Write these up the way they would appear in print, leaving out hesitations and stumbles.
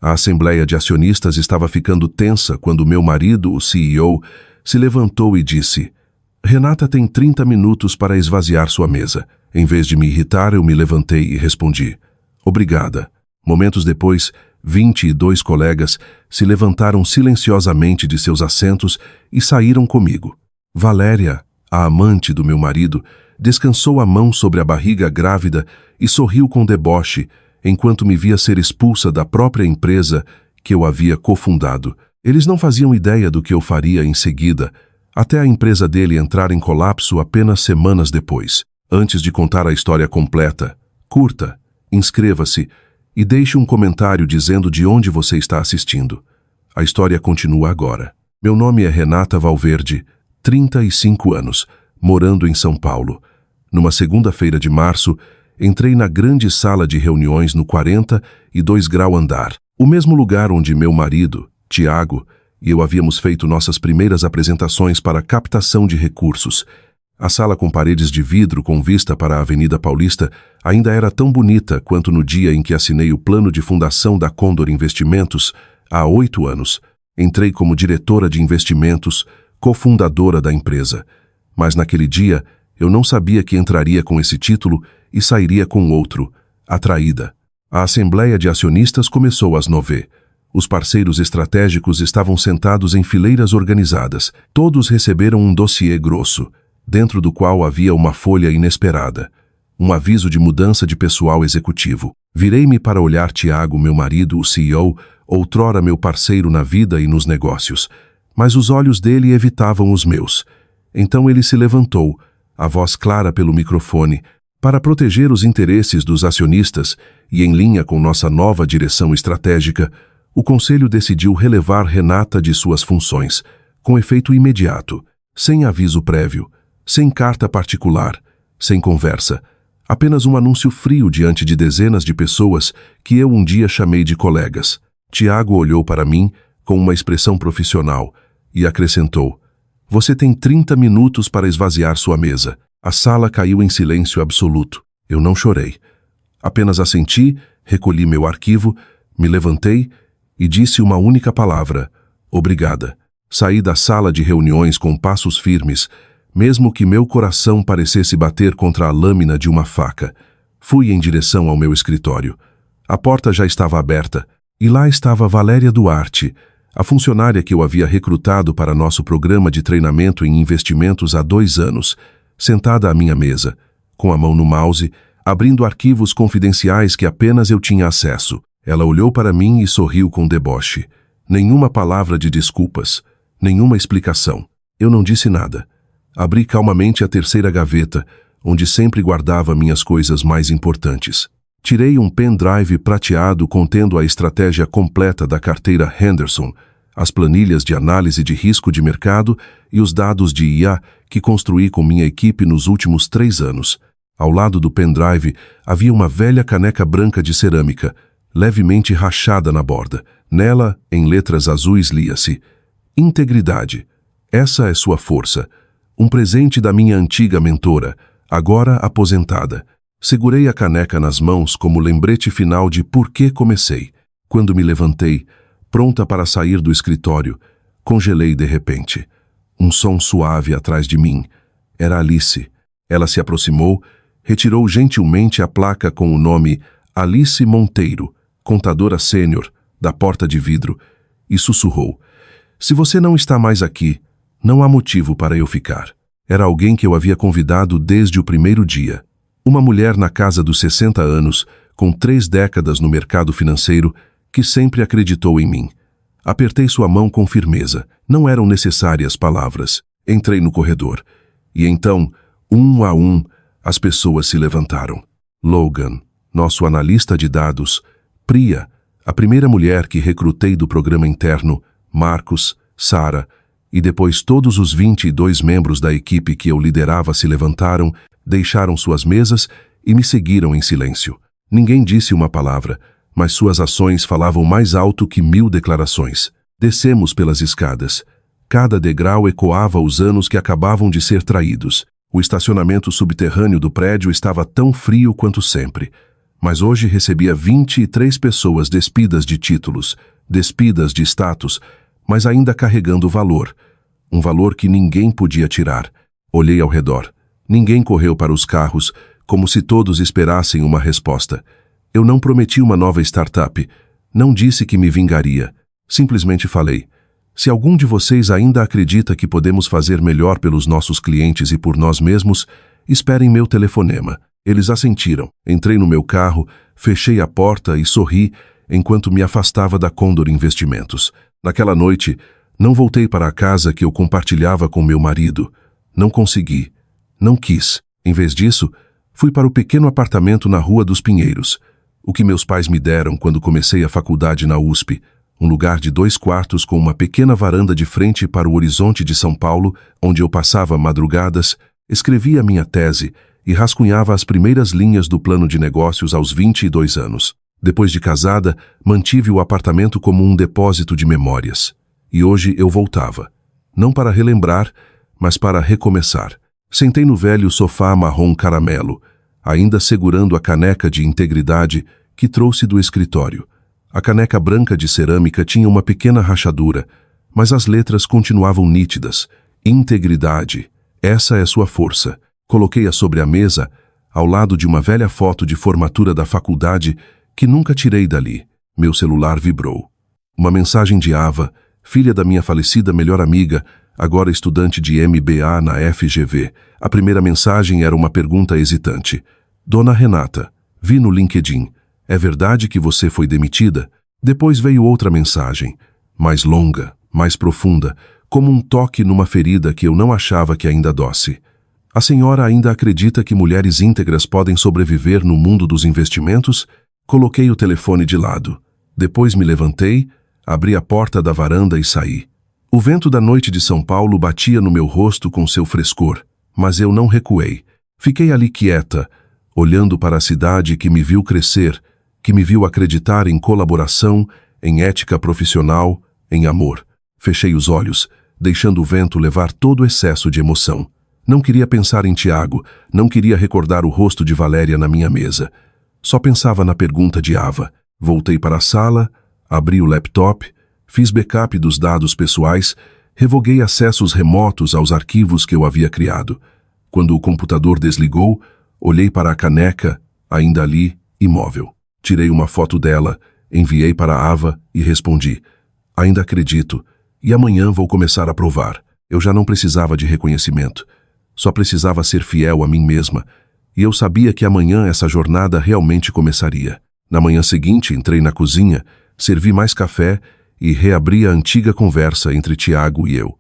A assembleia de acionistas estava ficando tensa quando meu marido, o CEO, se levantou e disse: Renata tem 30 minutos para esvaziar sua mesa. Em vez de me irritar, eu me levantei e respondi: Obrigada. Momentos depois, 22 colegas se levantaram silenciosamente de seus assentos e saíram comigo. Valéria, a amante do meu marido, descansou a mão sobre a barriga grávida e sorriu com deboche, enquanto me via ser expulsa da própria empresa que eu havia cofundado. Eles não faziam ideia do que eu faria em seguida, até a empresa dele entrar em colapso apenas semanas depois. Antes de contar a história completa, curta, inscreva-se e deixe um comentário dizendo de onde você está assistindo. A história continua agora. Meu nome é Renata Valverde, 35 anos, morando em São Paulo. Numa segunda-feira de março, entrei na grande sala de reuniões no 42 grau andar, o mesmo lugar onde meu marido, Tiago, e eu havíamos feito nossas primeiras apresentações para captação de recursos. A sala com paredes de vidro com vista para a Avenida Paulista ainda era tão bonita quanto no dia em que assinei o plano de fundação da Condor Investimentos, há 8 anos. Entrei como diretora de investimentos, cofundadora da empresa. Mas naquele dia, eu não sabia que entraria com esse título e sairia com outro, atraída. A assembleia de acionistas começou às 9h. Os parceiros estratégicos estavam sentados em fileiras organizadas. Todos receberam um dossiê grosso, dentro do qual havia uma folha inesperada, um aviso de mudança de pessoal executivo. Virei-me para olhar Tiago, meu marido, o CEO, outrora meu parceiro na vida e nos negócios, mas os olhos dele evitavam os meus. Então ele se levantou, a voz clara pelo microfone, para proteger os interesses dos acionistas e em linha com nossa nova direção estratégica, o conselho decidiu relevar Renata de suas funções, com efeito imediato, sem aviso prévio, sem carta particular, sem conversa, apenas um anúncio frio diante de dezenas de pessoas que eu um dia chamei de colegas. Tiago olhou para mim com uma expressão profissional e acrescentou: Você tem 30 minutos para esvaziar sua mesa. A sala caiu em silêncio absoluto. Eu não chorei. Apenas assenti, recolhi meu arquivo, me levantei e disse uma única palavra: obrigada. Saí da sala de reuniões com passos firmes, mesmo que meu coração parecesse bater contra a lâmina de uma faca. Fui em direção ao meu escritório. A porta já estava aberta, e lá estava Valéria Duarte, a funcionária que eu havia recrutado para nosso programa de treinamento em investimentos há 2 anos, sentada à minha mesa, com a mão no mouse, abrindo arquivos confidenciais que apenas eu tinha acesso. Ela olhou para mim e sorriu com deboche. Nenhuma palavra de desculpas, nenhuma explicação. Eu não disse nada. Abri calmamente a terceira gaveta, onde sempre guardava minhas coisas mais importantes. Tirei um pendrive prateado contendo a estratégia completa da carteira Henderson, as planilhas de análise de risco de mercado e os dados de IA que construí com minha equipe nos últimos 3 anos. Ao lado do pendrive havia uma velha caneca branca de cerâmica, levemente rachada na borda. Nela, em letras azuis, lia-se: Integridade. Essa é sua força. Um presente da minha antiga mentora, agora aposentada. Segurei a caneca nas mãos como lembrete final de por que comecei. Quando me levantei, pronta para sair do escritório, congelei de repente. Um som suave atrás de mim. Era Alice. Ela se aproximou, retirou gentilmente a placa com o nome Alice Monteiro, contadora sênior, da porta de vidro, e sussurrou: Se você não está mais aqui, não há motivo para eu ficar. Era alguém que eu havia convidado desde o primeiro dia. Uma mulher na casa dos 60 anos, com 3 décadas no mercado financeiro, que sempre acreditou em mim. Apertei sua mão com firmeza. Não eram necessárias palavras. Entrei no corredor. E então, um a um, as pessoas se levantaram. Logan, nosso analista de dados, Priya, a primeira mulher que recrutei do programa interno, Marcos, Sara, e depois todos os 22 membros da equipe que eu liderava se levantaram, deixaram suas mesas e me seguiram em silêncio. Ninguém disse uma palavra, mas suas ações falavam mais alto que 1000 declarações. Descemos pelas escadas. Cada degrau ecoava os anos que acabavam de ser traídos. O estacionamento subterrâneo do prédio estava tão frio quanto sempre, Mas hoje recebia 23 pessoas despidas de títulos, despidas de status, mas ainda carregando valor. Um valor que ninguém podia tirar. Olhei ao redor. Ninguém correu para os carros, como se todos esperassem uma resposta. Eu não prometi uma nova startup. Não disse que me vingaria. Simplesmente falei: se algum de vocês ainda acredita que podemos fazer melhor pelos nossos clientes e por nós mesmos, esperem meu telefonema. Eles assentiram. Entrei no meu carro, fechei a porta e sorri enquanto me afastava da Condor Investimentos. Naquela noite, não voltei para a casa que eu compartilhava com meu marido. Não consegui. Não quis. Em vez disso, fui para o pequeno apartamento na Rua dos Pinheiros, o que meus pais me deram quando comecei a faculdade na USP, um lugar de 2 quartos com uma pequena varanda de frente para o horizonte de São Paulo, onde eu passava madrugadas, escrevia minha tese e rascunhava as primeiras linhas do plano de negócios aos 22 anos. Depois de casada, mantive o apartamento como um depósito de memórias. E hoje eu voltava. Não para relembrar, mas para recomeçar. Sentei no velho sofá marrom caramelo, ainda segurando a caneca de integridade que trouxe do escritório. A caneca branca de cerâmica tinha uma pequena rachadura, mas as letras continuavam nítidas. Integridade. Essa é sua força. Coloquei-a sobre a mesa, ao lado de uma velha foto de formatura da faculdade que nunca tirei dali. Meu celular vibrou. Uma mensagem de Ava, filha da minha falecida melhor amiga, agora estudante de MBA na FGV. A primeira mensagem era uma pergunta hesitante. Dona Renata, vi no LinkedIn. É verdade que você foi demitida? Depois veio outra mensagem, mais longa, mais profunda, como um toque numa ferida que eu não achava que ainda doce. A senhora ainda acredita que mulheres íntegras podem sobreviver no mundo dos investimentos? Coloquei o telefone de lado. Depois me levantei, abri a porta da varanda e saí. O vento da noite de São Paulo batia no meu rosto com seu frescor, mas eu não recuei. Fiquei ali quieta, olhando para a cidade que me viu crescer, que me viu acreditar em colaboração, em ética profissional, em amor. Fechei os olhos, deixando o vento levar todo o excesso de emoção. Não queria pensar em Tiago, não queria recordar o rosto de Valéria na minha mesa. Só pensava na pergunta de Ava. Voltei para a sala, abri o laptop, fiz backup dos dados pessoais, revoguei acessos remotos aos arquivos que eu havia criado. Quando o computador desligou, olhei para a caneca, ainda ali, imóvel. Tirei uma foto dela, enviei para a Ava e respondi: ainda acredito, e amanhã vou começar a provar. Eu já não precisava de reconhecimento. Só precisava ser fiel a mim mesma, e eu sabia que amanhã essa jornada realmente começaria. Na manhã seguinte, entrei na cozinha, servi mais café e reabri a antiga conversa entre Tiago e eu.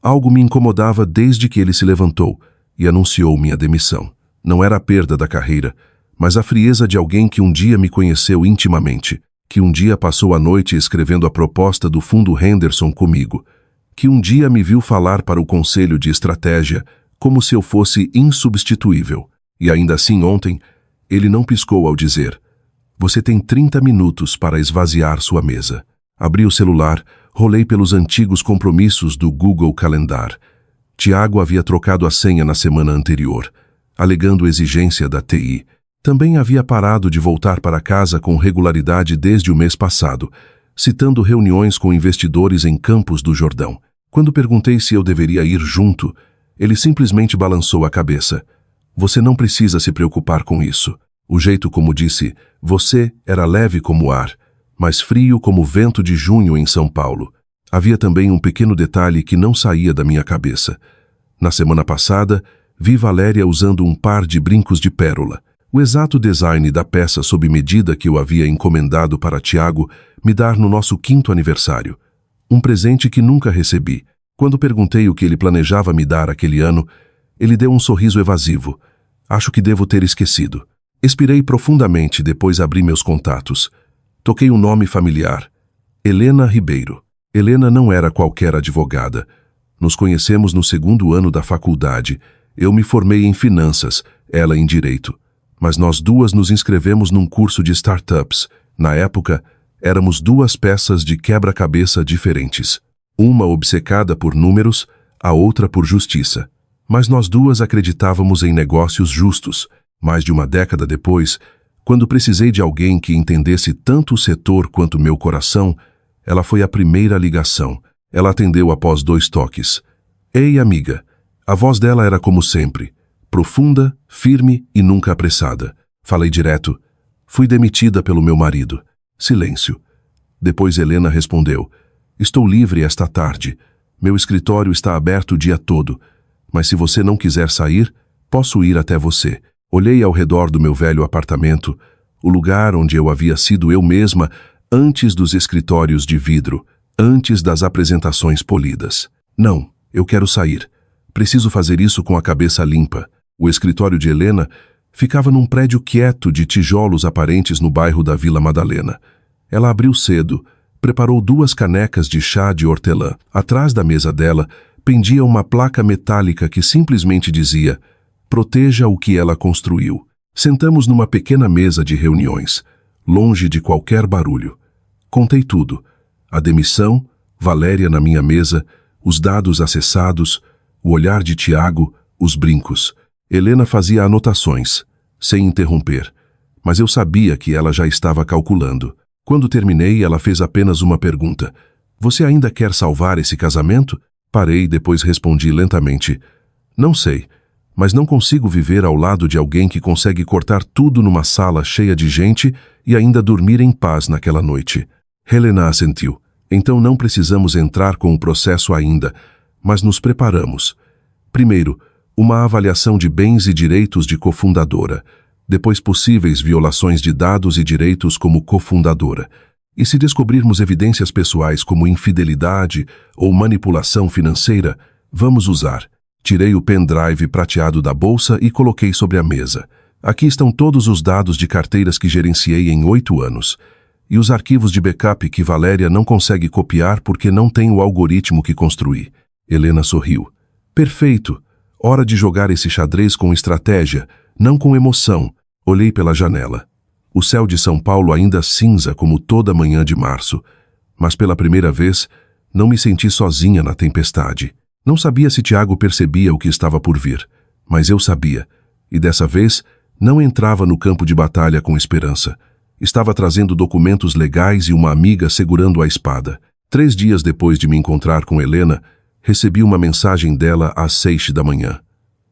Algo me incomodava desde que ele se levantou e anunciou minha demissão. Não era a perda da carreira, mas a frieza de alguém que um dia me conheceu intimamente, que um dia passou a noite escrevendo a proposta do fundo Henderson comigo, que um dia me viu falar para o conselho de estratégia como se eu fosse insubstituível. E ainda assim ontem, ele não piscou ao dizer: você tem 30 minutos para esvaziar sua mesa. Abri o celular, rolei pelos antigos compromissos do Google Calendar. Tiago havia trocado a senha na semana anterior, alegando exigência da TI. Também havia parado de voltar para casa com regularidade desde o mês passado, citando reuniões com investidores em Campos do Jordão. Quando perguntei se eu deveria ir junto, ele simplesmente balançou a cabeça. Você não precisa se preocupar com isso. O jeito como disse você era leve como ar, mas frio como vento de junho em São Paulo. Havia também um pequeno detalhe que não saía da minha cabeça. Na semana passada, vi Valéria usando um par de brincos de pérola. O exato design da peça sob medida que eu havia encomendado para Tiago me dar no nosso 5º aniversário. Um presente que nunca recebi. Quando perguntei o que ele planejava me dar aquele ano, ele deu um sorriso evasivo. Acho que devo ter esquecido. Expirei profundamente, depois abri meus contatos. Toquei um nome familiar. Helena Ribeiro. Helena não era qualquer advogada. Nos conhecemos no 2º ano da faculdade. Eu me formei em finanças, ela em direito. Mas nós duas nos inscrevemos num curso de startups. Na época, éramos 2 peças de quebra-cabeça diferentes. Uma obcecada por números, a outra por justiça. Mas nós duas acreditávamos em negócios justos. Mais de uma década depois, Quando precisei de alguém que entendesse tanto o setor quanto meu coração, ela foi a primeira ligação. Ela atendeu após 2 toques. Ei, amiga. A voz dela era como sempre, profunda, firme e nunca apressada. Falei direto. Fui demitida pelo meu marido. Silêncio. Depois Helena respondeu. Estou livre esta tarde. Meu escritório está aberto o dia todo. Mas se você não quiser sair, posso ir até você. Olhei ao redor do meu velho apartamento, o lugar onde eu havia sido eu mesma antes dos escritórios de vidro, antes das apresentações polidas. Não, eu quero sair. Preciso fazer isso com a cabeça limpa. O escritório de Helena ficava num prédio quieto de tijolos aparentes no bairro da Vila Madalena. Ela abriu cedo, preparou 2 canecas de chá de hortelã. Atrás da mesa dela pendia uma placa metálica que simplesmente dizia: proteja o que ela construiu. Sentamos numa pequena mesa de reuniões, longe de qualquer barulho. Contei tudo. A demissão, Valéria na minha mesa, os dados acessados, o olhar de Tiago, os brincos. Helena fazia anotações, sem interromper, mas eu sabia que ela já estava calculando. Quando terminei, ela fez apenas uma pergunta. Você ainda quer salvar esse casamento? Parei e depois respondi lentamente. Não sei, mas não consigo viver ao lado de alguém que consegue cortar tudo numa sala cheia de gente e ainda dormir em paz naquela noite. Helena assentiu. Então não precisamos entrar com o processo ainda, mas nos preparamos. Primeiro, uma avaliação de bens e direitos de cofundadora. Depois, possíveis violações de dados e direitos como cofundadora. E se descobrirmos evidências pessoais como infidelidade ou manipulação financeira, vamos usar. Tirei o pendrive prateado da bolsa e coloquei sobre a mesa. Aqui estão todos os dados de carteiras que gerenciei em 8 anos. E os arquivos de backup que Valéria não consegue copiar porque não tem o algoritmo que construí. Helena sorriu. Perfeito. Hora de jogar esse xadrez com estratégia, não com emoção. Olhei pela janela. O céu de São Paulo ainda cinza como toda manhã de março. Mas pela primeira vez, não me senti sozinha na tempestade. Não sabia se Tiago percebia o que estava por vir, mas eu sabia. E dessa vez, não entrava no campo de batalha com esperança. Estava trazendo documentos legais e uma amiga segurando a espada. 3 dias depois de me encontrar com Helena, recebi uma mensagem dela às 6 da manhã.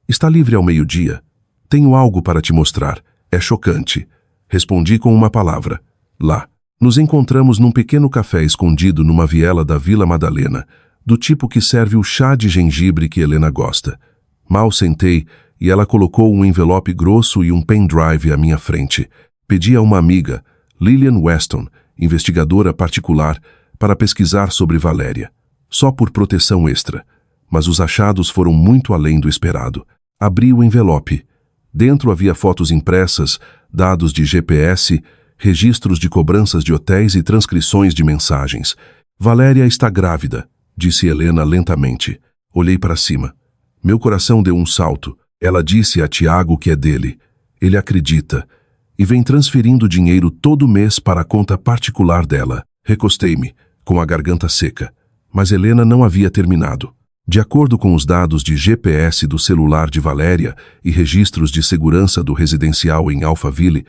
Está livre ao meio-dia? Tenho algo para te mostrar. É chocante. Respondi com uma palavra. Lá. Nos encontramos num pequeno café escondido numa viela da Vila Madalena, do tipo que serve o chá de gengibre que Helena gosta. Mal sentei e ela colocou um envelope grosso e um pendrive à minha frente. Pedi a uma amiga, Lillian Weston, investigadora particular, para pesquisar sobre Valéria. Só por proteção extra. Mas os achados foram muito além do esperado. Abri o envelope. Dentro havia fotos impressas, dados de GPS, registros de cobranças de hotéis e transcrições de mensagens. Valéria está grávida, disse Helena lentamente. Olhei para cima. Meu coração deu um salto. Ela disse a Tiago que é dele. Ele acredita. E vem transferindo dinheiro todo mês para a conta particular dela. Recostei-me, com a garganta seca. Mas Helena não havia terminado. De acordo com os dados de GPS do celular de Valéria e registros de segurança do residencial em Alphaville,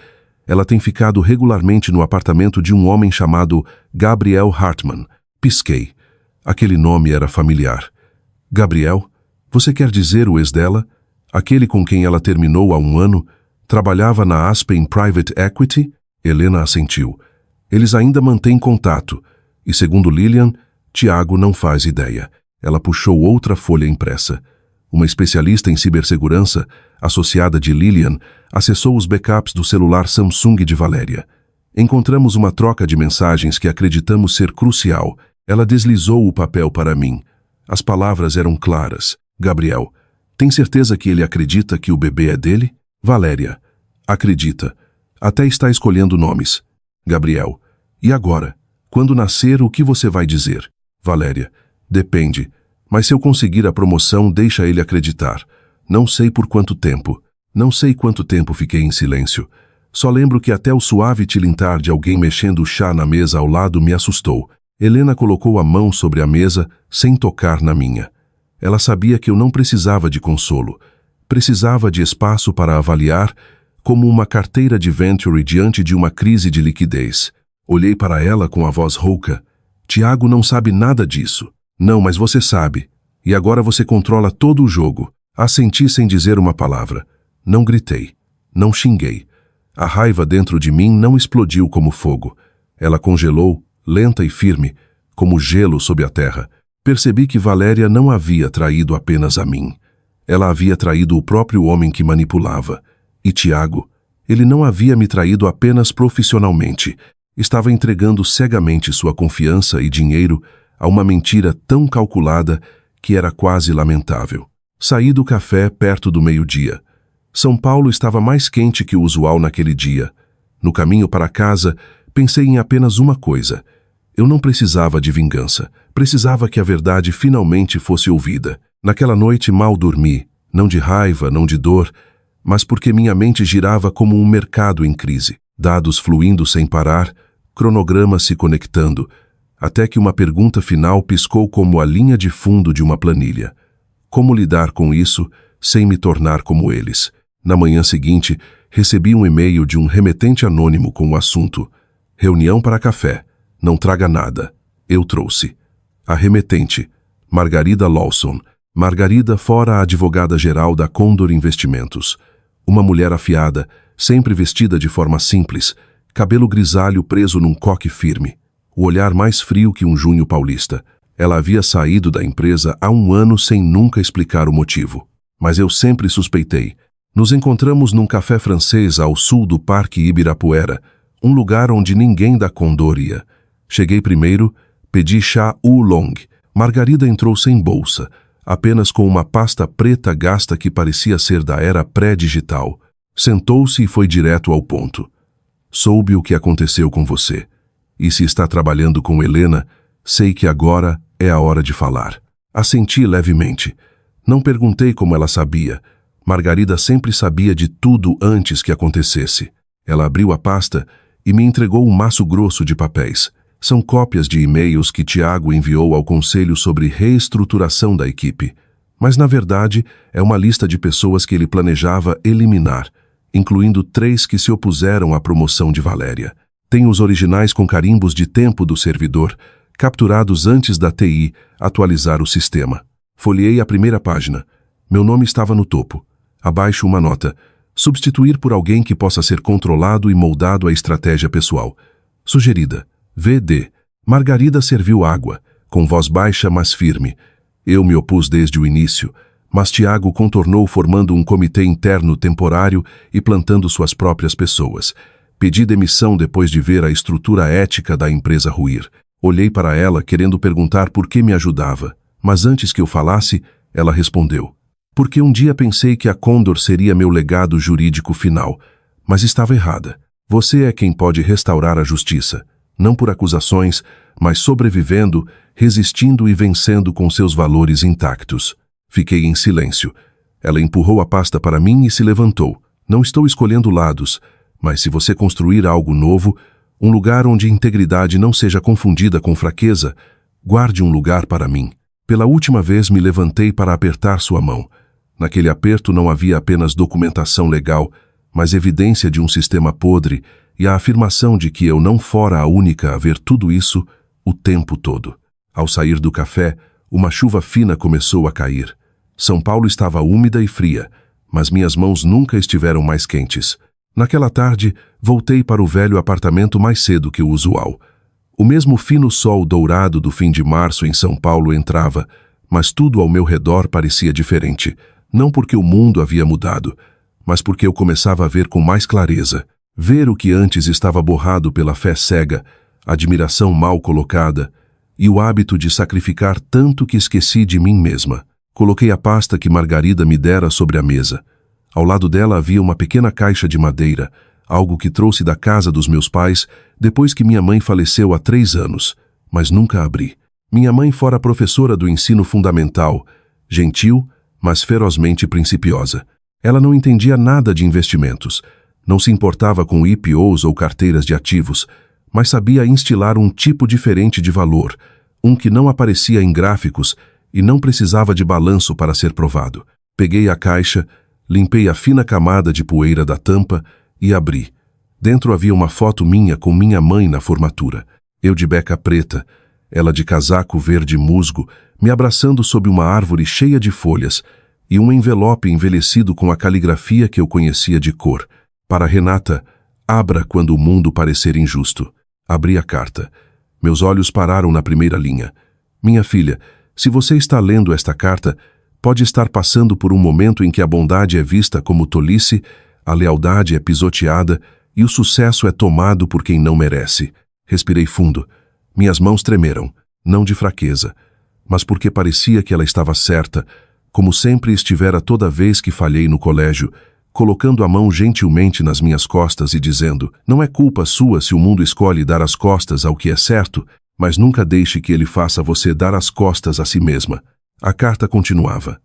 ela tem ficado regularmente no apartamento de um homem chamado Gabriel Hartman. Pisquei. Aquele nome era familiar. Gabriel? Você quer dizer o ex dela? Aquele com quem ela terminou há 1 ano? Trabalhava na Aspen Private Equity? Helena assentiu. Eles ainda mantêm contato. E segundo Lillian, Tiago não faz ideia. Ela puxou outra folha impressa. Uma especialista em cibersegurança, associada de Lillian, acessou os backups do celular Samsung de Valéria. Encontramos uma troca de mensagens que acreditamos ser crucial. Ela deslizou o papel para mim. As palavras eram claras. Gabriel, tem certeza que ele acredita que o bebê é dele? Valéria, acredita. Até está escolhendo nomes. Gabriel, e agora? Quando nascer, o que você vai dizer? Valéria, depende. Mas se eu conseguir a promoção, deixa ele acreditar. Não sei por quanto tempo. Não sei quanto tempo fiquei em silêncio. Só lembro que até o suave tilintar de alguém mexendo o chá na mesa ao lado me assustou. Helena colocou a mão sobre a mesa, sem tocar na minha. Ela sabia que eu não precisava de consolo. Precisava de espaço para avaliar como uma carteira de venture diante de uma crise de liquidez. Olhei para ela com a voz rouca. Tiago não sabe nada disso. Não, mas você sabe. E agora você controla todo o jogo. Assenti sem dizer uma palavra. Não gritei. Não xinguei. A raiva dentro de mim não explodiu como fogo. Ela congelou, lenta e firme, como gelo sob a terra. Percebi que Valéria não havia traído apenas a mim. Ela havia traído o próprio homem que manipulava. E Tiago, ele não havia me traído apenas profissionalmente. Estava entregando cegamente sua confiança e dinheiro a uma mentira tão calculada que era quase lamentável. Saí do café perto do meio-dia. São Paulo estava mais quente que o usual naquele dia. No caminho para casa, pensei em apenas uma coisa. Eu não precisava de vingança. Precisava que a verdade finalmente fosse ouvida. Naquela noite mal dormi, não de raiva, não de dor, mas porque minha mente girava como um mercado em crise. Dados fluindo sem parar, cronogramas se conectando, até que uma pergunta final piscou como a linha de fundo de uma planilha. Como lidar com isso sem me tornar como eles? Na manhã seguinte, recebi um e-mail de um remetente anônimo com o assunto: reunião para café. Não traga nada. Eu trouxe. A remetente, Margarida Lawson. Margarida fora a advogada-geral da Condor Investimentos. Uma mulher afiada, sempre vestida de forma simples, cabelo grisalho preso num coque firme. O olhar mais frio que um junho paulista. Ela havia saído da empresa há 1 ano sem nunca explicar o motivo. Mas eu sempre suspeitei. Nos encontramos num café francês ao sul do Parque Ibirapuera, um lugar onde ninguém da Condor ia. Cheguei primeiro, pedi chá oolong. Margarida entrou sem bolsa, apenas com uma pasta preta gasta que parecia ser da era pré-digital. Sentou-se e foi direto ao ponto. Soube o que aconteceu com você. E se está trabalhando com Helena, sei que agora é a hora de falar. Assenti levemente. Não perguntei como ela sabia. Margarida sempre sabia de tudo antes que acontecesse. Ela abriu a pasta e me entregou um maço grosso de papéis. São cópias de e-mails que Tiago enviou ao conselho sobre reestruturação da equipe. Mas, na verdade, é uma lista de pessoas que ele planejava eliminar, incluindo 3 que se opuseram à promoção de Valéria. Tem os originais com carimbos de tempo do servidor, capturados antes da TI atualizar o sistema. Folheei a primeira página. Meu nome estava no topo. Abaixo uma nota: substituir por alguém que possa ser controlado e moldado à estratégia pessoal. Sugerida: VD. Margarida serviu água, com voz baixa mas firme. Eu me opus desde o início, mas Tiago contornou formando um comitê interno temporário e plantando suas próprias pessoas. Pedi demissão depois de ver a estrutura ética da empresa ruir. Olhei para ela querendo perguntar por que me ajudava, mas antes que eu falasse, ela respondeu: porque um dia pensei que a Condor seria meu legado jurídico final, mas estava errada. Você é quem pode restaurar a justiça, não por acusações, mas sobrevivendo, resistindo e vencendo com seus valores intactos. Fiquei em silêncio. Ela empurrou a pasta para mim e se levantou. Não estou escolhendo lados, mas se você construir algo novo, um lugar onde integridade não seja confundida com fraqueza, guarde um lugar para mim. Pela última vez me levantei para apertar sua mão. Naquele aperto não havia apenas documentação legal, mas evidência de um sistema podre e a afirmação de que eu não fora a única a ver tudo isso o tempo todo. Ao sair do café, uma chuva fina começou a cair. São Paulo estava úmida e fria, mas minhas mãos nunca estiveram mais quentes. Naquela tarde, voltei para o velho apartamento mais cedo que o usual. O mesmo fino sol dourado do fim de março em São Paulo entrava, mas tudo ao meu redor parecia diferente. Não porque o mundo havia mudado, mas porque eu começava a ver com mais clareza. Ver o que antes estava borrado pela fé cega, admiração mal colocada e o hábito de sacrificar tanto que esqueci de mim mesma. Coloquei a pasta que Margarida me dera sobre a mesa. Ao lado dela havia uma pequena caixa de madeira, algo que trouxe da casa dos meus pais depois que minha mãe faleceu há 3 anos, mas nunca abri. Minha mãe fora professora do ensino fundamental, gentil, mas ferozmente principiosa. Ela não entendia nada de investimentos, não se importava com IPOs ou carteiras de ativos, mas sabia instilar um tipo diferente de valor, um que não aparecia em gráficos e não precisava de balanço para ser provado. Peguei a caixa, Limpei a fina camada de poeira da tampa e abri. Dentro havia uma foto minha com minha mãe na formatura. Eu de beca preta, ela de casaco verde musgo, me abraçando sob uma árvore cheia de folhas, e um envelope envelhecido com a caligrafia que eu conhecia de cor. Para Renata, abra quando o mundo parecer injusto. Abri a carta. Meus olhos pararam na primeira linha. Minha filha, se você está lendo esta carta, pode estar passando por um momento em que a bondade é vista como tolice, a lealdade é pisoteada e o sucesso é tomado por quem não merece. Respirei fundo. Minhas mãos tremeram, não de fraqueza, mas porque parecia que ela estava certa, como sempre estivera toda vez que falhei no colégio, colocando a mão gentilmente nas minhas costas e dizendo: não é culpa sua se o mundo escolhe dar as costas ao que é certo, mas nunca deixe que ele faça você dar as costas a si mesma. A carta continuava.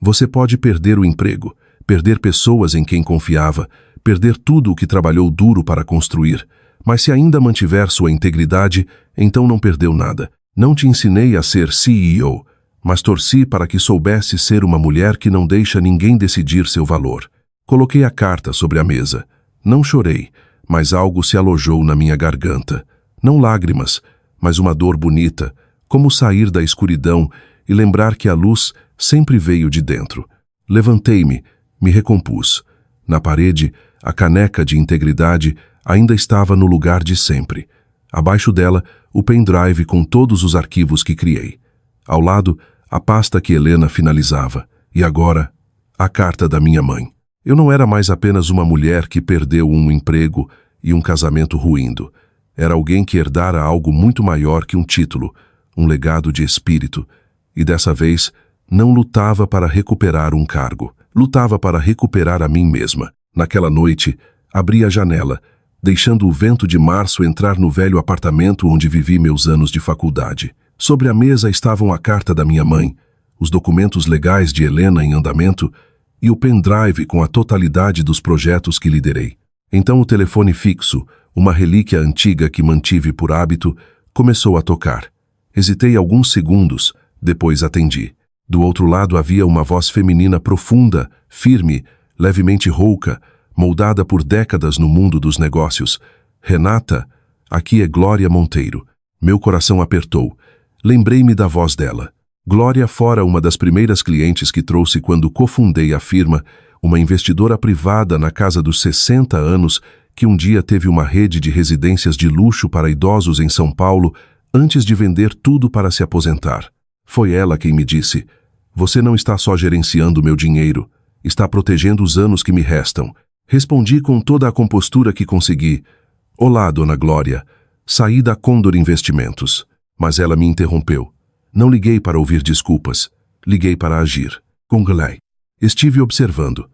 Você pode perder o emprego, perder pessoas em quem confiava, perder tudo o que trabalhou duro para construir, mas se ainda mantiver sua integridade, então não perdeu nada. Não te ensinei a ser CEO, mas torci para que soubesse ser uma mulher que não deixa ninguém decidir seu valor. Coloquei a carta sobre a mesa. Não chorei, mas algo se alojou na minha garganta. Não lágrimas, mas uma dor bonita, como sair da escuridão e lembrar que a luz sempre veio de dentro. Levantei-me, me recompus. Na parede, a caneca de integridade ainda estava no lugar de sempre. Abaixo dela, o pendrive com todos os arquivos que criei. Ao lado, a pasta que Helena finalizava. E agora, a carta da minha mãe. Eu não era mais apenas uma mulher que perdeu um emprego e um casamento ruindo. Era alguém que herdara algo muito maior que um título, um legado de espírito. E dessa vez, não lutava para recuperar um cargo. Lutava para recuperar a mim mesma. Naquela noite, abri a janela, deixando o vento de março entrar no velho apartamento onde vivi meus anos de faculdade. Sobre a mesa estavam a carta da minha mãe, os documentos legais de Helena em andamento e o pendrive com a totalidade dos projetos que liderei. Então o telefone fixo, uma relíquia antiga que mantive por hábito, começou a tocar. Hesitei alguns segundos, depois atendi. Do outro lado havia uma voz feminina profunda, firme, levemente rouca, moldada por décadas no mundo dos negócios. Renata, aqui é Glória Monteiro. Meu coração apertou. Lembrei-me da voz dela. Glória fora uma das primeiras clientes que trouxe quando cofundei a firma, uma investidora privada na casa dos 60 anos que um dia teve uma rede de residências de luxo para idosos em São Paulo antes de vender tudo para se aposentar. Foi ela quem me disse: você não está só gerenciando meu dinheiro, está protegendo os anos que me restam. Respondi com toda a compostura que consegui: olá, dona Glória, saí da Condor Investimentos. Mas ela me interrompeu. Não liguei para ouvir desculpas, liguei para agir. Congelei. Estive observando.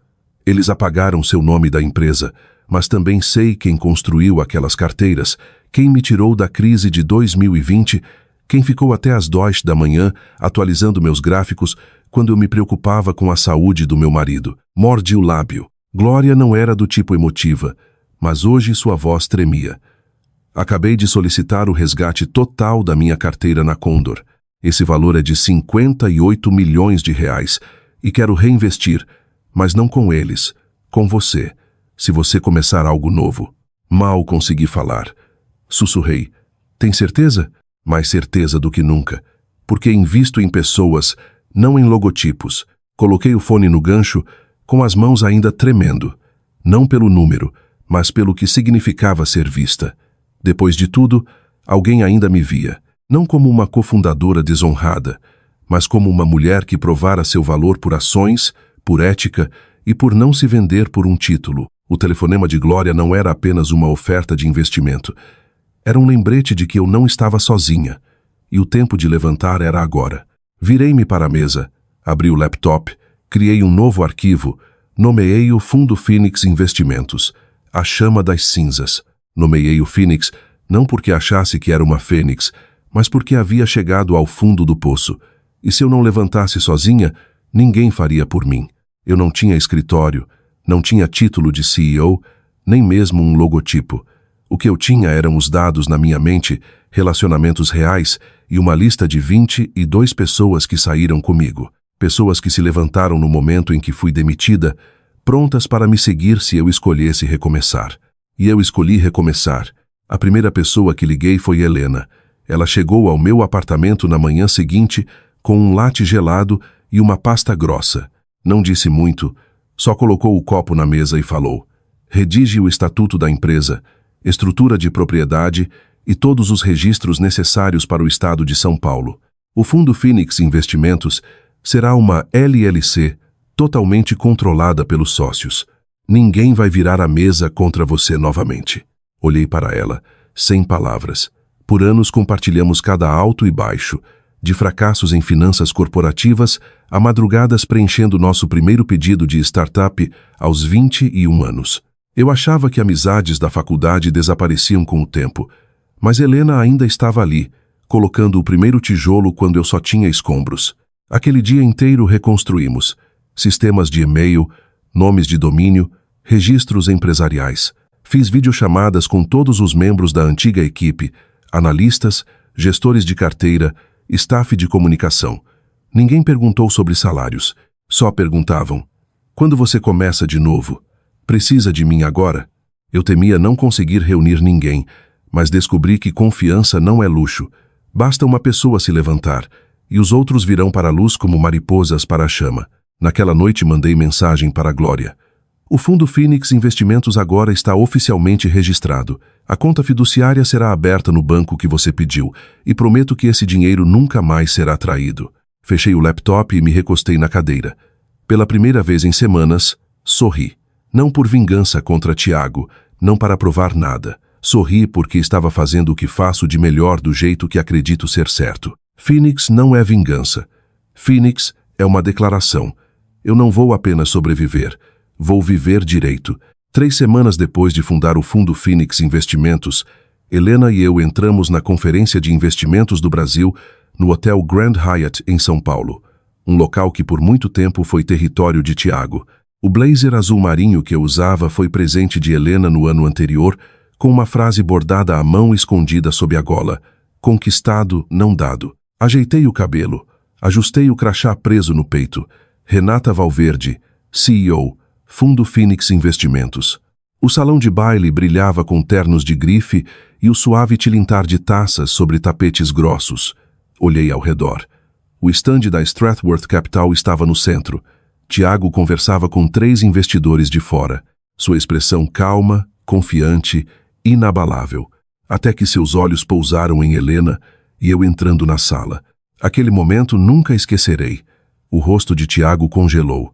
Eles apagaram seu nome da empresa, mas também sei quem construiu aquelas carteiras, quem me tirou da crise de 2020, quem ficou até às 2 da manhã atualizando meus gráficos quando eu me preocupava com a saúde do meu marido. Mordi o lábio. Glória não era do tipo emotiva, mas hoje sua voz tremia. Acabei de solicitar o resgate total da minha carteira na Condor. Esse valor é de 58 milhões de reais e quero reinvestir, mas não com eles, com você, se você começar algo novo. Mal consegui falar. Sussurrei. Tem certeza? Mais certeza do que nunca, porque invisto em pessoas, não em logotipos. Coloquei o fone no gancho, com as mãos ainda tremendo, não pelo número, mas pelo que significava ser vista. Depois de tudo, alguém ainda me via, não como uma cofundadora desonrada, mas como uma mulher que provara seu valor por ações, por ética e por não se vender por um título. O telefonema de Glória não era apenas uma oferta de investimento. Era um lembrete de que eu não estava sozinha, e o tempo de levantar era agora. Virei-me para a mesa, abri o laptop, criei um novo arquivo, nomeei o Fundo Phoenix Investimentos, a chama das cinzas. Nomeei o Phoenix não porque achasse que era uma fênix, mas porque havia chegado ao fundo do poço, e se eu não levantasse sozinha, ninguém faria por mim. Eu não tinha escritório, não tinha título de CEO, nem mesmo um logotipo. O que eu tinha eram os dados na minha mente, relacionamentos reais e uma lista de 22 pessoas que saíram comigo. Pessoas que se levantaram no momento em que fui demitida, prontas para me seguir se eu escolhesse recomeçar. E eu escolhi recomeçar. A primeira pessoa que liguei foi Helena. Ela chegou ao meu apartamento na manhã seguinte com um latte gelado e uma pasta grossa. Não disse muito, só colocou o copo na mesa e falou: redige o estatuto da empresa, estrutura de propriedade e todos os registros necessários para o estado de São Paulo. O Fundo Phoenix Investimentos será uma LLC totalmente controlada pelos sócios. Ninguém vai virar a mesa contra você novamente. Olhei para ela, sem palavras. Por anos compartilhamos cada alto e baixo, de fracassos em finanças corporativas a madrugadas preenchendo nosso primeiro pedido de startup aos 21 anos. Eu achava que amizades da faculdade desapareciam com o tempo, mas Helena ainda estava ali, colocando o primeiro tijolo quando eu só tinha escombros. Aquele dia inteiro reconstruímos sistemas de e-mail, nomes de domínio, registros empresariais. Fiz videochamadas com todos os membros da antiga equipe, analistas, gestores de carteira, staff de comunicação. Ninguém perguntou sobre salários, só perguntavam: quando você começa de novo? Precisa de mim agora? Eu temia não conseguir reunir ninguém, mas descobri que confiança não é luxo. Basta uma pessoa se levantar, e os outros virão para a luz como mariposas para a chama. Naquela noite mandei mensagem para a Glória. O Fundo Phoenix Investimentos agora está oficialmente registrado. A conta fiduciária será aberta no banco que você pediu, e prometo que esse dinheiro nunca mais será traído. Fechei o laptop e me recostei na cadeira. Pela primeira vez em semanas, sorri. Não por vingança contra Tiago, não para provar nada. Sorri porque estava fazendo o que faço de melhor do jeito que acredito ser certo. Phoenix não é vingança. Phoenix é uma declaração. Eu não vou apenas sobreviver, vou viver direito. 3 semanas depois de fundar o Fundo Phoenix Investimentos, Helena e eu entramos na Conferência de Investimentos do Brasil no Hotel Grand Hyatt, em São Paulo, um local que por muito tempo foi território de Tiago. O blazer azul marinho que eu usava foi presente de Helena no ano anterior, com uma frase bordada à mão escondida sob a gola: conquistado, não dado. Ajeitei o cabelo, ajustei o crachá preso no peito. Renata Valverde, CEO, Fundo Phoenix Investimentos. O salão de baile brilhava com ternos de grife e o suave tilintar de taças sobre tapetes grossos. Olhei ao redor. O estande da Strathworth Capital estava no centro. Tiago conversava com 3 investidores de fora. Sua expressão calma, confiante, inabalável. Até que seus olhos pousaram em Helena e eu entrando na sala. Aquele momento nunca esquecerei. O rosto de Tiago congelou.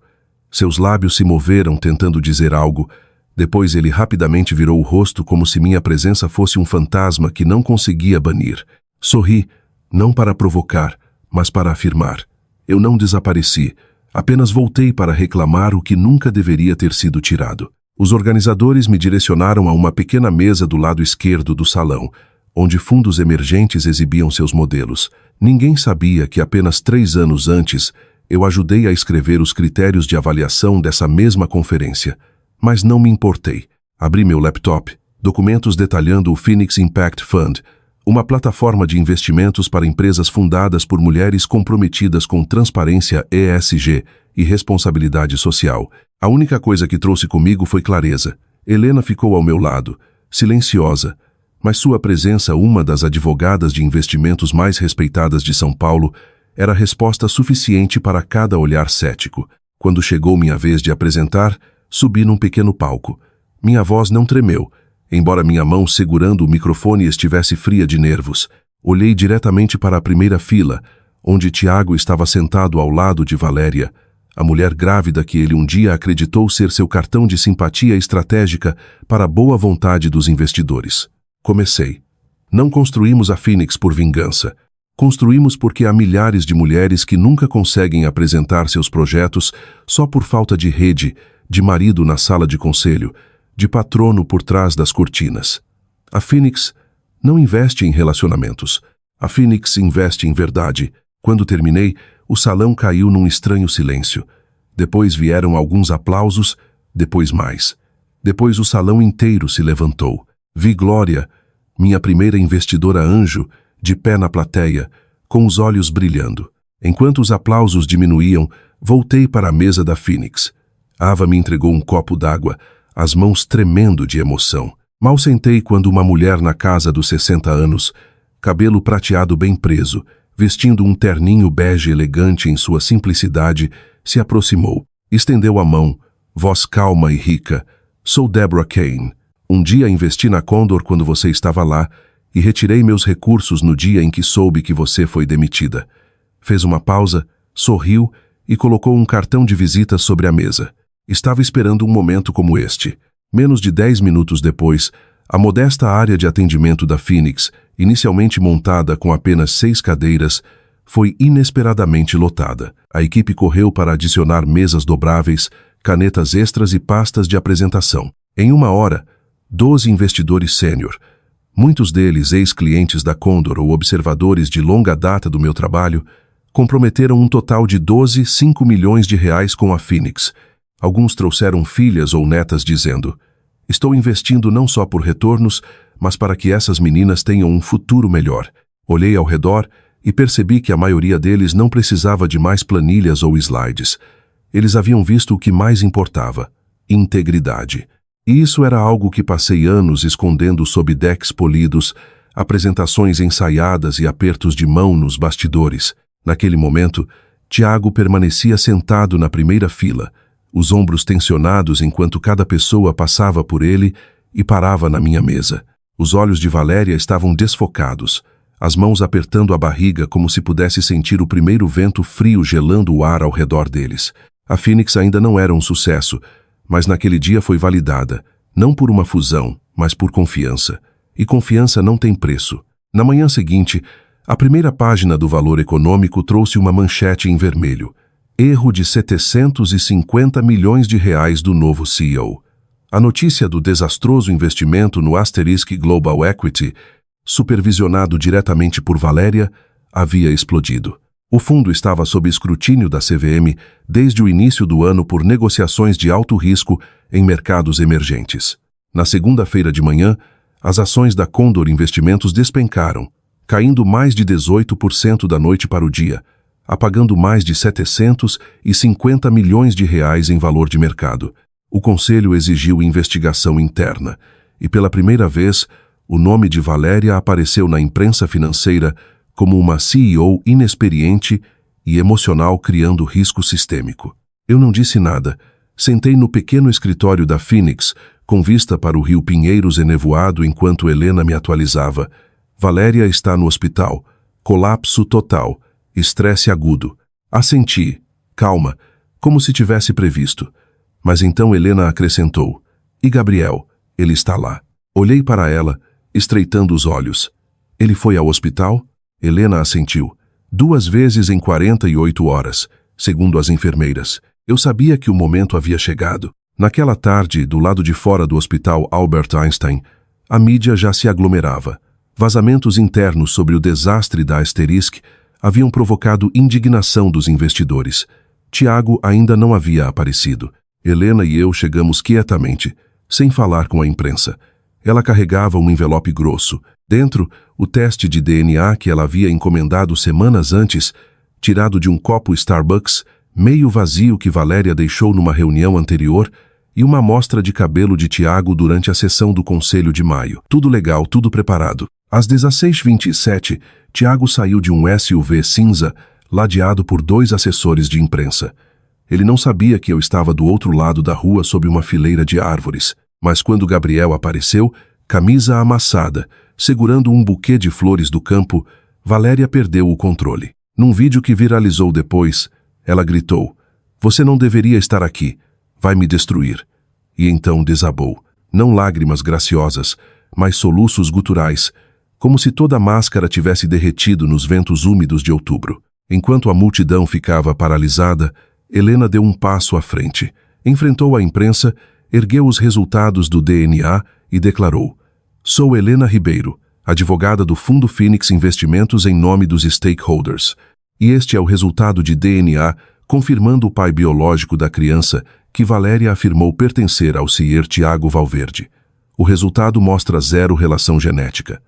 Seus lábios se moveram tentando dizer algo. Depois ele rapidamente virou o rosto como se minha presença fosse um fantasma que não conseguia banir. Sorri, não para provocar, mas para afirmar. Eu não desapareci, apenas voltei para reclamar o que nunca deveria ter sido tirado. Os organizadores me direcionaram a uma pequena mesa do lado esquerdo do salão, onde fundos emergentes exibiam seus modelos. Ninguém sabia que apenas 3 anos antes eu ajudei a escrever os critérios de avaliação dessa mesma conferência. Mas não me importei. Abri meu laptop, documentos detalhando o Phoenix Impact Fund, uma plataforma de investimentos para empresas fundadas por mulheres comprometidas com transparência ESG e responsabilidade social. A única coisa que trouxe comigo foi clareza. Helena ficou ao meu lado, silenciosa, mas sua presença, uma das advogadas de investimentos mais respeitadas de São Paulo, era resposta suficiente para cada olhar cético. Quando chegou minha vez de apresentar, subi num pequeno palco. Minha voz não tremeu, embora minha mão segurando o microfone estivesse fria de nervos. Olhei diretamente para a primeira fila, onde Tiago estava sentado ao lado de Valéria, a mulher grávida que ele um dia acreditou ser seu cartão de simpatia estratégica para a boa vontade dos investidores. Comecei. Não construímos a Phoenix por vingança. Construímos porque há milhares de mulheres que nunca conseguem apresentar seus projetos só por falta de rede, de marido na sala de conselho, de patrono por trás das cortinas. A Phoenix não investe em relacionamentos. A Phoenix investe em verdade. Quando terminei, o salão caiu num estranho silêncio. Depois vieram alguns aplausos, depois mais. Depois o salão inteiro se levantou. Vi Glória, minha primeira investidora anjo, de pé na plateia, com os olhos brilhando. Enquanto os aplausos diminuíam, voltei para a mesa da Phoenix. Ava me entregou um copo d'água, as mãos tremendo de emoção. Mal sentei quando uma mulher na casa dos 60 anos, cabelo prateado bem preso, vestindo um terninho bege elegante em sua simplicidade, se aproximou. Estendeu a mão, voz calma e rica. Sou Deborah Kane. Um dia investi na Condor quando você estava lá e retirei meus recursos no dia em que soube que você foi demitida. Fez uma pausa, sorriu e colocou um cartão de visita sobre a mesa. Estava esperando um momento como este. Menos de 10 minutos depois, a modesta área de atendimento da Phoenix, inicialmente montada com apenas 6 cadeiras, foi inesperadamente lotada. A equipe correu para adicionar mesas dobráveis, canetas extras e pastas de apresentação. Em 1 hora, 12 investidores sênior, muitos deles ex-clientes da Condor ou observadores de longa data do meu trabalho, comprometeram um total de 5 milhões de reais com a Phoenix. Alguns trouxeram filhas ou netas dizendo: estou investindo não só por retornos, mas para que essas meninas tenham um futuro melhor. Olhei ao redor e percebi que a maioria deles não precisava de mais planilhas ou slides. Eles haviam visto o que mais importava: integridade. E isso era algo que passei anos escondendo sob decks polidos, apresentações ensaiadas e apertos de mão nos bastidores. Naquele momento, Tiago permanecia sentado na primeira fila, os ombros tensionados enquanto cada pessoa passava por ele e parava na minha mesa. Os olhos de Valéria estavam desfocados, as mãos apertando a barriga como se pudesse sentir o primeiro vento frio gelando o ar ao redor deles. A Phoenix ainda não era um sucesso, mas naquele dia foi validada, não por uma fusão, mas por confiança. E confiança não tem preço. Na manhã seguinte, a primeira página do Valor Econômico trouxe uma manchete em vermelho: erro de 750 milhões de reais do novo CEO. A notícia do desastroso investimento no Asterisk Global Equity, supervisionado diretamente por Valéria, havia explodido. O fundo estava sob escrutínio da CVM desde o início do ano por negociações de alto risco em mercados emergentes. Na segunda-feira de manhã, as ações da Condor Investimentos despencaram, caindo mais de 18% da noite para o dia, apagando mais de 750 milhões de reais em valor de mercado. O conselho exigiu investigação interna e, pela primeira vez, o nome de Valéria apareceu na imprensa financeira como uma CEO inexperiente e emocional criando risco sistêmico. Eu não disse nada. Sentei no pequeno escritório da Phoenix, com vista para o rio Pinheiros enevoado enquanto Helena me atualizava. Valéria está no hospital. Colapso total. Estresse agudo. Assenti, calma, como se tivesse previsto. Mas então Helena acrescentou: e Gabriel, ele está lá. Olhei para ela, estreitando os olhos. Ele foi ao hospital? Helena assentiu. 2 vezes em 48 horas, segundo as enfermeiras. Eu sabia que o momento havia chegado. Naquela tarde, do lado de fora do hospital Albert Einstein, a mídia já se aglomerava. Vazamentos internos sobre o desastre da Asterisk haviam provocado indignação dos investidores. Tiago ainda não havia aparecido. Helena e eu chegamos quietamente, sem falar com a imprensa. Ela carregava um envelope grosso. Dentro, o teste de DNA que ela havia encomendado semanas antes, tirado de um copo Starbucks, meio vazio que Valéria deixou numa reunião anterior, e uma amostra de cabelo de Tiago durante a sessão do Conselho de maio. Tudo legal, tudo preparado. Às 16h27, Tiago saiu de um SUV cinza, ladeado por 2 assessores de imprensa. Ele não sabia que eu estava do outro lado da rua sob uma fileira de árvores, mas quando Gabriel apareceu, camisa amassada, segurando um buquê de flores do campo, Valéria perdeu o controle. Num vídeo que viralizou depois, ela gritou: "Você não deveria estar aqui, vai me destruir." E então desabou. Não lágrimas graciosas, mas soluços guturais, como se toda a máscara tivesse derretido nos ventos úmidos de outubro. Enquanto a multidão ficava paralisada, Helena deu um passo à frente, enfrentou a imprensa, ergueu os resultados do DNA e declarou: "Sou Helena Ribeiro, advogada do Fundo Phoenix Investimentos em nome dos stakeholders. E este é o resultado de DNA, confirmando o pai biológico da criança, que Valéria afirmou pertencer ao Sr. Tiago Valverde. O resultado mostra 0 relação genética.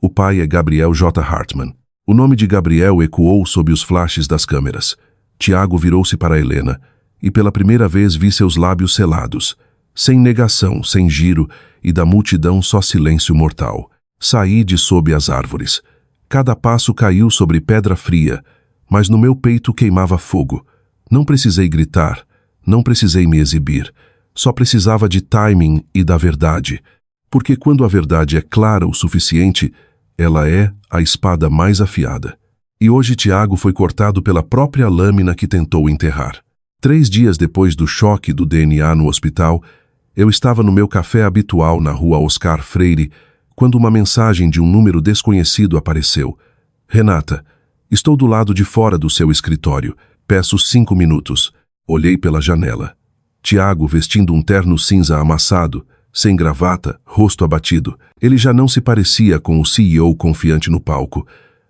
O pai é Gabriel J. Hartman." O nome de Gabriel ecoou sob os flashes das câmeras. Tiago virou-se para Helena. e pela primeira vez vi seus lábios selados, sem negação, sem giro, e da multidão só silêncio mortal. Saí de sob as árvores. Cada passo caiu sobre pedra fria, mas no meu peito queimava fogo. Não precisei gritar, não precisei me exibir. Só precisava de timing e da verdade. Porque quando a verdade é clara o suficiente, ela é a espada mais afiada. E hoje Tiago foi cortado pela própria lâmina que tentou enterrar. 3 dias depois do choque do DNA no hospital, eu estava no meu café habitual na rua Oscar Freire, quando uma mensagem de um número desconhecido apareceu. Renata, estou do lado de fora do seu escritório. Peço 5 minutos. Olhei pela janela. Tiago vestindo um terno cinza amassado, sem gravata, rosto abatido. Ele já não se parecia com o CEO confiante no palco,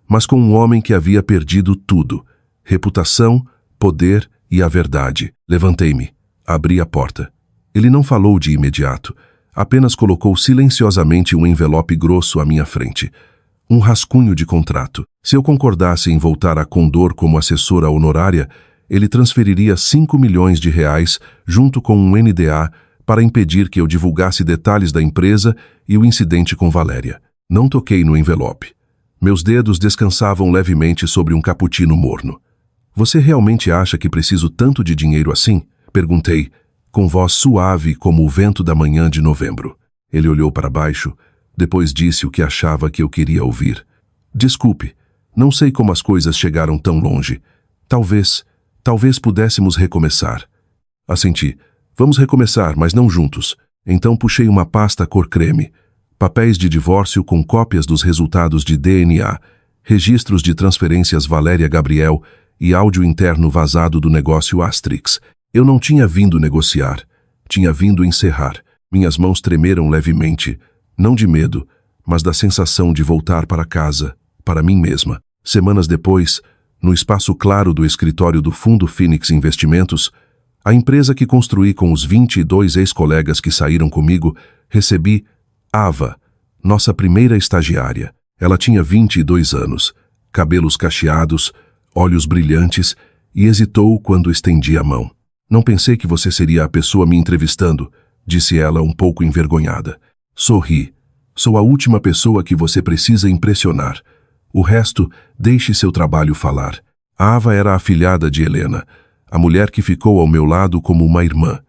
mas com um homem que havia perdido tudo. Reputação, poder e a verdade. Levantei-me. Abri a porta. Ele não falou de imediato. Apenas colocou silenciosamente um envelope grosso à minha frente. Um rascunho de contrato. Se eu concordasse em voltar à Condor como assessora honorária, ele transferiria 5 milhões de reais junto com um NDA para impedir que eu divulgasse detalhes da empresa e o incidente com Valéria. Não toquei no envelope. Meus dedos descansavam levemente sobre um cappuccino morno. Você realmente acha que preciso tanto de dinheiro assim? Perguntei, com voz suave como o vento da manhã de novembro. Ele olhou para baixo, depois disse o que achava que eu queria ouvir. Desculpe, não sei como as coisas chegaram tão longe. Talvez pudéssemos recomeçar. Assenti. Vamos recomeçar, mas não juntos. Então puxei uma pasta cor creme, papéis de divórcio com cópias dos resultados de DNA, registros de transferências Valéria Gabriel e áudio interno vazado do negócio Astrix. Eu não tinha vindo negociar, tinha vindo encerrar. Minhas mãos tremeram levemente, não de medo, mas da sensação de voltar para casa, para mim mesma. Semanas depois, no espaço claro do escritório do Fundo Phoenix Investimentos, a empresa que construí com os 22 ex-colegas que saíram comigo, recebi Ava, nossa primeira estagiária. Ela tinha 22 anos, cabelos cacheados, olhos brilhantes, e hesitou quando estendi a mão. Não pensei que você seria a pessoa me entrevistando, disse ela um pouco envergonhada. Sorri. Sou a última pessoa que você precisa impressionar. O resto, deixe seu trabalho falar. A Ava era a afilhada de Helena, a mulher que ficou ao meu lado como uma irmã.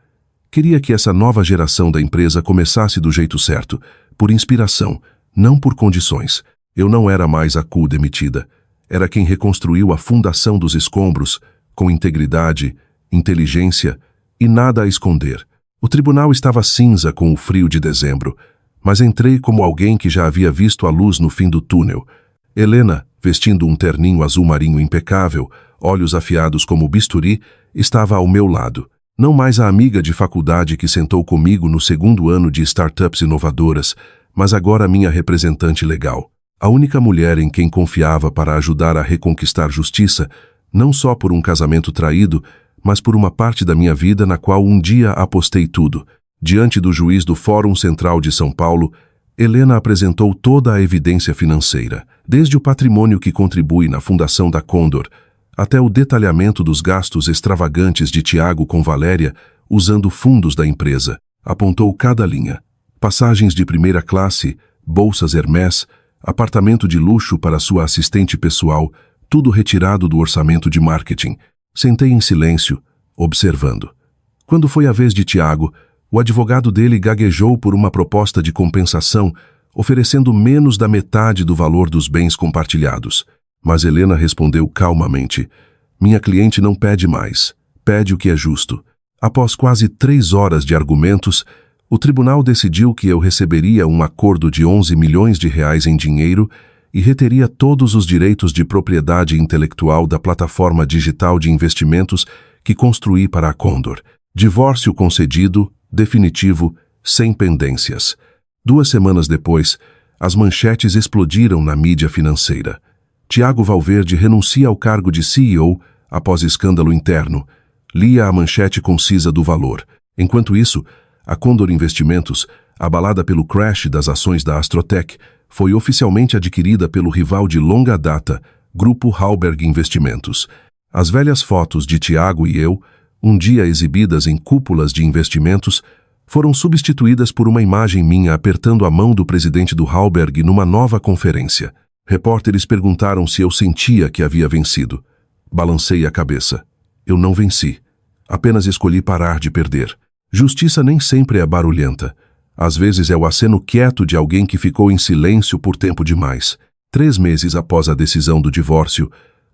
Queria que essa nova geração da empresa começasse do jeito certo, por inspiração, não por condições. Eu não era mais a cu demitida. Era quem reconstruiu a fundação dos escombros, com integridade, inteligência e nada a esconder. O tribunal estava cinza com o frio de dezembro, mas entrei como alguém que já havia visto a luz no fim do túnel. Helena, vestindo um terninho azul marinho impecável, olhos afiados como bisturi, estava ao meu lado. Não mais a amiga de faculdade que sentou comigo no 2º ano de startups inovadoras, mas agora minha representante legal. A única mulher em quem confiava para ajudar a reconquistar justiça, não só por um casamento traído, mas por uma parte da minha vida na qual um dia apostei tudo. Diante do juiz do Fórum Central de São Paulo, Helena apresentou toda a evidência financeira, desde o patrimônio que contribui na fundação da Condor, até o detalhamento dos gastos extravagantes de Tiago com Valéria, usando fundos da empresa. Apontou cada linha. Passagens de primeira classe, bolsas Hermès, apartamento de luxo para sua assistente pessoal, tudo retirado do orçamento de marketing. Sentei em silêncio, observando. Quando foi a vez de Tiago, o advogado dele gaguejou por uma proposta de compensação, oferecendo menos da metade do valor dos bens compartilhados. Mas Helena respondeu calmamente: minha cliente não pede mais, pede o que é justo. Após quase 3 horas de argumentos, o tribunal decidiu que eu receberia um acordo de 11 milhões de reais em dinheiro e reteria todos os direitos de propriedade intelectual da plataforma digital de investimentos que construí para a Condor. Divórcio concedido, definitivo, sem pendências. 2 semanas depois, as manchetes explodiram na mídia financeira. Tiago Valverde renuncia ao cargo de CEO após escândalo interno. Lia a manchete concisa do valor. Enquanto isso, a Condor Investimentos, abalada pelo crash das ações da Astrotech, foi oficialmente adquirida pelo rival de longa data, Grupo Halberg Investimentos. As velhas fotos de Tiago e eu, um dia exibidas em cúpulas de investimentos, foram substituídas por uma imagem minha apertando a mão do presidente do Halberg numa nova conferência. Repórteres perguntaram se eu sentia que havia vencido. Balancei a cabeça. Eu não venci. Apenas escolhi parar de perder. Justiça nem sempre é barulhenta. Às vezes é o aceno quieto de alguém que ficou em silêncio por tempo demais. 3 meses após a decisão do divórcio,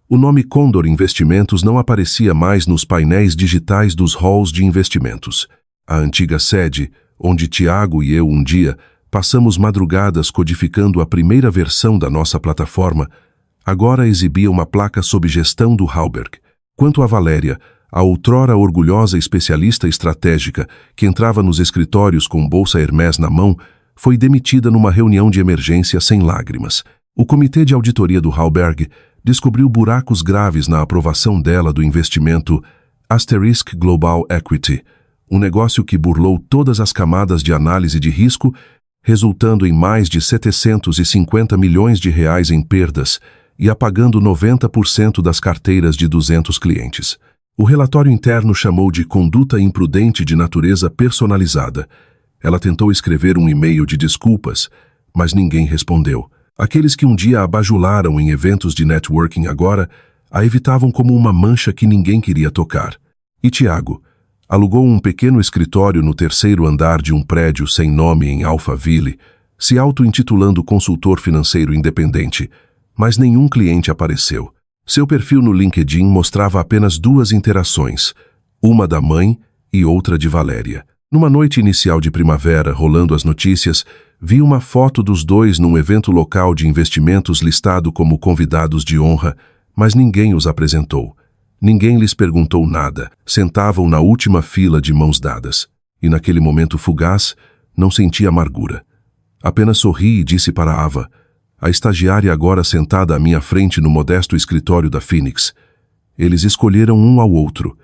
o nome Condor Investimentos não aparecia mais nos painéis digitais dos halls de investimentos. A antiga sede, onde Tiago e eu um dia passamos madrugadas codificando a primeira versão da nossa plataforma, agora exibia uma placa sob gestão do Halberg. Quanto a Valéria, a outrora orgulhosa especialista estratégica que entrava nos escritórios com bolsa Hermès na mão, foi demitida numa reunião de emergência sem lágrimas. O comitê de auditoria do Halberg descobriu buracos graves na aprovação dela do investimento Asterisk Global Equity, um negócio que burlou todas as camadas de análise de risco, resultando em mais de 750 milhões de reais em perdas e apagando 90% das carteiras de 200 clientes. O relatório interno chamou de conduta imprudente de natureza personalizada. Ela tentou escrever um e-mail de desculpas, mas ninguém respondeu. Aqueles que um dia a bajularam em eventos de networking agora a evitavam como uma mancha que ninguém queria tocar. E Tiago alugou um pequeno escritório no 3º andar de um prédio sem nome em Alphaville, se auto-intitulando consultor financeiro independente, mas nenhum cliente apareceu. Seu perfil no LinkedIn mostrava apenas 2 interações, uma da mãe e outra de Valéria. Numa noite inicial de primavera, rolando as notícias, vi uma foto dos dois num evento local de investimentos listado como convidados de honra, mas ninguém os apresentou. Ninguém lhes perguntou nada, sentavam na última fila de mãos dadas. E naquele momento fugaz, não senti amargura. Apenas sorri e disse para Ava, a estagiária agora sentada à minha frente no modesto escritório da Phoenix. Eles escolheram um ao outro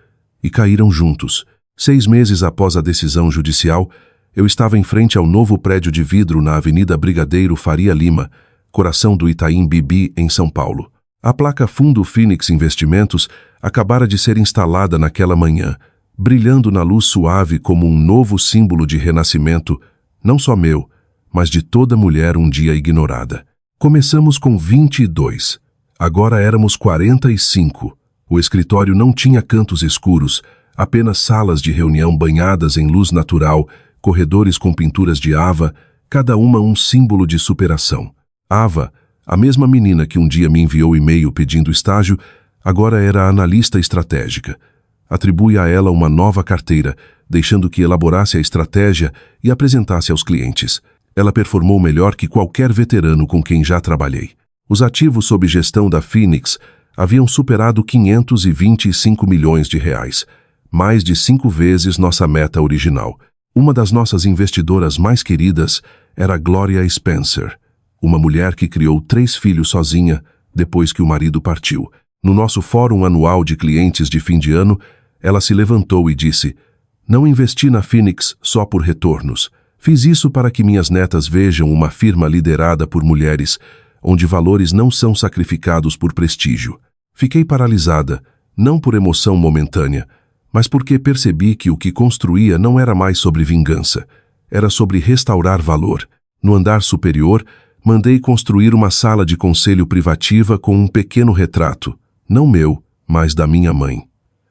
e caíram juntos. 6 meses após a decisão judicial, eu estava em frente ao novo prédio de vidro na Avenida Brigadeiro Faria Lima, coração do Itaim Bibi, em São Paulo. A placa Fundo Phoenix Investimentos acabara de ser instalada naquela manhã, brilhando na luz suave como um novo símbolo de renascimento, não só meu, mas de toda mulher um dia ignorada. Começamos com 22. Agora éramos 45. O escritório não tinha cantos escuros, apenas salas de reunião banhadas em luz natural, corredores com pinturas de Ava, cada uma um símbolo de superação. Ava, a mesma menina que um dia me enviou e-mail pedindo estágio, agora era analista estratégica. Atribui a ela uma nova carteira, deixando que elaborasse a estratégia e apresentasse aos clientes. Ela performou melhor que qualquer veterano com quem já trabalhei. Os ativos sob gestão da Phoenix haviam superado 525 milhões de reais, mais de 5 vezes nossa meta original. Uma das nossas investidoras mais queridas era Gloria Spencer, uma mulher que criou 3 filhos sozinha depois que o marido partiu. No nosso fórum anual de clientes de fim de ano, ela se levantou e disse, não investi na Phoenix só por retornos. Fiz isso para que minhas netas vejam uma firma liderada por mulheres, onde valores não são sacrificados por prestígio. Fiquei paralisada, não por emoção momentânea, mas porque percebi que o que construía não era mais sobre vingança, era sobre restaurar valor. No andar superior, mandei construir uma sala de conselho privativa com um pequeno retrato, não meu, mas da minha mãe.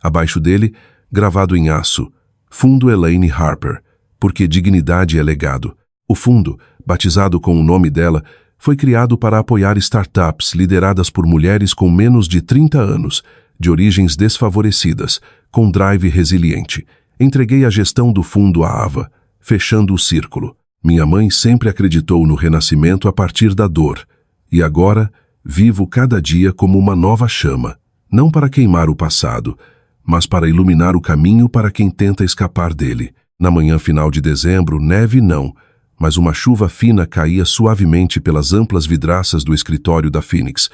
Abaixo dele, gravado em aço, Fundo Elaine Harper, porque dignidade é legado. O fundo, batizado com o nome dela, foi criado para apoiar startups lideradas por mulheres com menos de 30 anos, de origens desfavorecidas, com drive resiliente. Entreguei a gestão do fundo à Ava, fechando o círculo. Minha mãe sempre acreditou no renascimento a partir da dor, e agora vivo cada dia como uma nova chama, não para queimar o passado, mas para iluminar o caminho para quem tenta escapar dele. Na manhã final de dezembro, neve não, mas uma chuva fina caía suavemente pelas amplas vidraças do escritório da Phoenix,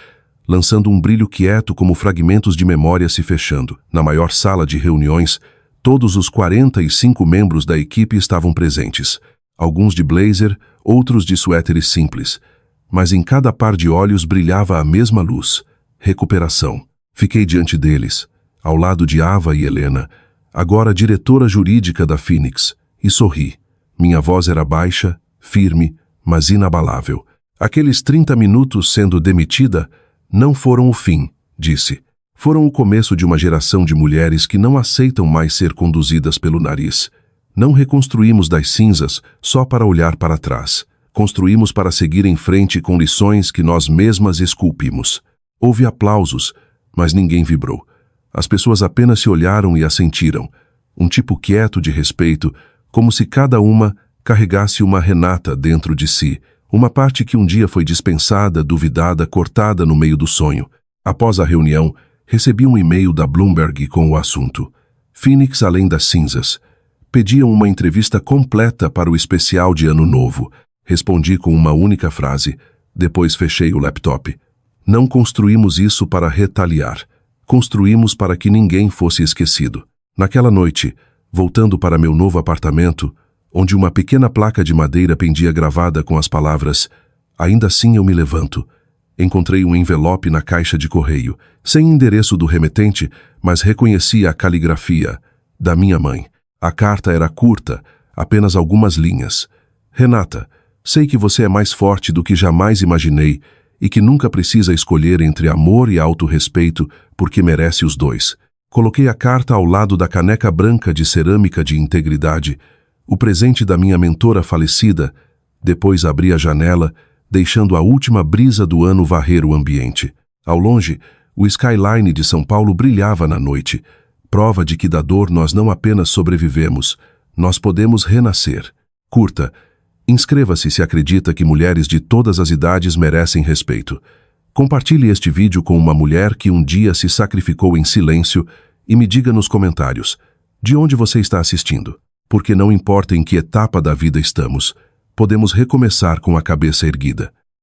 lançando um brilho quieto como fragmentos de memória se fechando. Na maior sala de reuniões, todos os 45 membros da equipe estavam presentes, alguns de blazer, outros de suéteres simples, mas em cada par de olhos brilhava a mesma luz, recuperação. Fiquei diante deles, ao lado de Ava e Helena, agora diretora jurídica da Phoenix, e sorri. Minha voz era baixa, firme, mas inabalável. Aqueles 30 minutos sendo demitida não foram o fim, disse. Foram o começo de uma geração de mulheres que não aceitam mais ser conduzidas pelo nariz. Não reconstruímos das cinzas só para olhar para trás. Construímos para seguir em frente com lições que nós mesmas esculpimos. Houve aplausos, mas ninguém vibrou. As pessoas apenas se olharam e assentiram. Um tipo quieto de respeito, como se cada uma carregasse uma Renata dentro de si, uma parte que um dia foi dispensada, duvidada, cortada no meio do sonho. Após a reunião, recebi um e-mail da Bloomberg com o assunto. Phoenix além das cinzas. Pediam uma entrevista completa para o especial de Ano Novo. Respondi com uma única frase. Depois fechei o laptop. Não construímos isso para retaliar. Construímos para que ninguém fosse esquecido. Naquela noite, voltando para meu novo apartamento, onde uma pequena placa de madeira pendia gravada com as palavras "Ainda assim eu me levanto", encontrei um envelope na caixa de correio, sem endereço do remetente, mas reconheci a caligrafia da minha mãe. A carta era curta, apenas algumas linhas. "Renata, sei que você é mais forte do que jamais imaginei e que nunca precisa escolher entre amor e autorrespeito, porque merece os dois." Coloquei a carta ao lado da caneca branca de cerâmica de integridade, o presente da minha mentora falecida. Depois abri a janela, deixando a última brisa do ano varrer o ambiente. Ao longe, o skyline de São Paulo brilhava na noite, prova de que da dor nós não apenas sobrevivemos, nós podemos renascer. Curta. Inscreva-se se acredita que mulheres de todas as idades merecem respeito. Compartilhe este vídeo com uma mulher que um dia se sacrificou em silêncio e me diga nos comentários de onde você está assistindo. Porque não importa em que etapa da vida estamos, podemos recomeçar com a cabeça erguida.